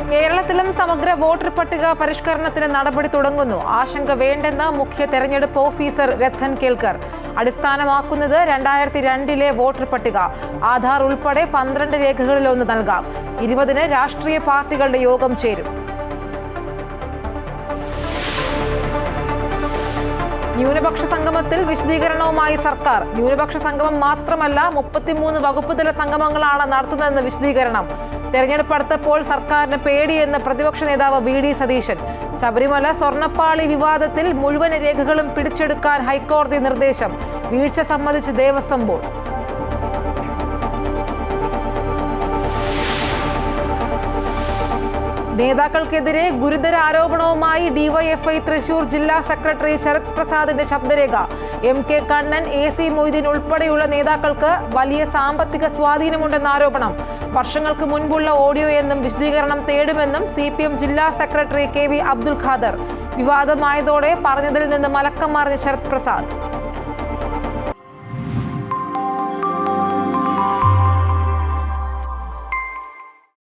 കേരളത്തിലും സമഗ്ര വോട്ടർ പട്ടിക പരിഷ്കരണത്തിന് നടപടി തുടങ്ങുന്നു. ആശങ്ക വേണ്ടെന്ന് മുഖ്യ തെരഞ്ഞെടുപ്പ് ഓഫീസർ രത്തൻ കേൽക്കർ. അടിസ്ഥാനമാക്കുന്നത് 2002 വോട്ടർ പട്ടിക. ആധാർ ഉൾപ്പെടെ 12 രേഖകളിലൊന്ന് നൽകാം. 20-ന് രാഷ്ട്രീയ പാർട്ടികളുടെ യോഗം ചേരും. ന്യൂനപക്ഷ സംഗമത്തിൽ വിശദീകരണവുമായി സർക്കാർ. ന്യൂനപക്ഷ സംഗമം മാത്രമല്ല, 33 വകുപ്പുതല സംഗമങ്ങളാണ് നടത്തുന്നതെന്ന് വിശദീകരണം. തെരഞ്ഞെടുപ്പ് അടുത്തപ്പോൾ സർക്കാരിന് പേടിയെന്ന് പ്രതിപക്ഷ നേതാവ് വി.ഡി. സതീശൻ. ശബരിമല സ്വർണ്ണപ്പാളി വിവാദത്തിൽ മുഴുവൻ രേഖകളും പിടിച്ചെടുക്കാൻ ഹൈക്കോടതി നിർദ്ദേശം. വീഴ്ച സമ്മതിച്ച് ദേവസ്വം ബോർഡ്. നേതാക്കൾക്കെതിരെ ഗുരുതര ആരോപണവുമായി ഡിവൈഎഫ്ഐ തൃശൂർ ജില്ലാ സെക്രട്ടറി ശരത് പ്രസാദിന്റെ ശബ്ദരേഖ. MK കണ്ണൻ, AC മൊയ്തീൻ ഉൾപ്പെടെയുള്ള നേതാക്കൾക്ക് വലിയ സാമ്പത്തിക സ്വാധീനമുണ്ടെന്ന ആരോപണം. വർഷങ്ങൾക്ക് മുൻപുള്ള ഓഡിയോ എന്നും വിശദീകരണം തേടുമെന്നും CPM ജില്ലാ സെക്രട്ടറി KV അബ്ദുൽ ഖാദർ. വിവാദമായതോടെ പറഞ്ഞതിൽ നിന്ന് മലക്കം മറിഞ്ഞ ശരത് പ്രസാദ്.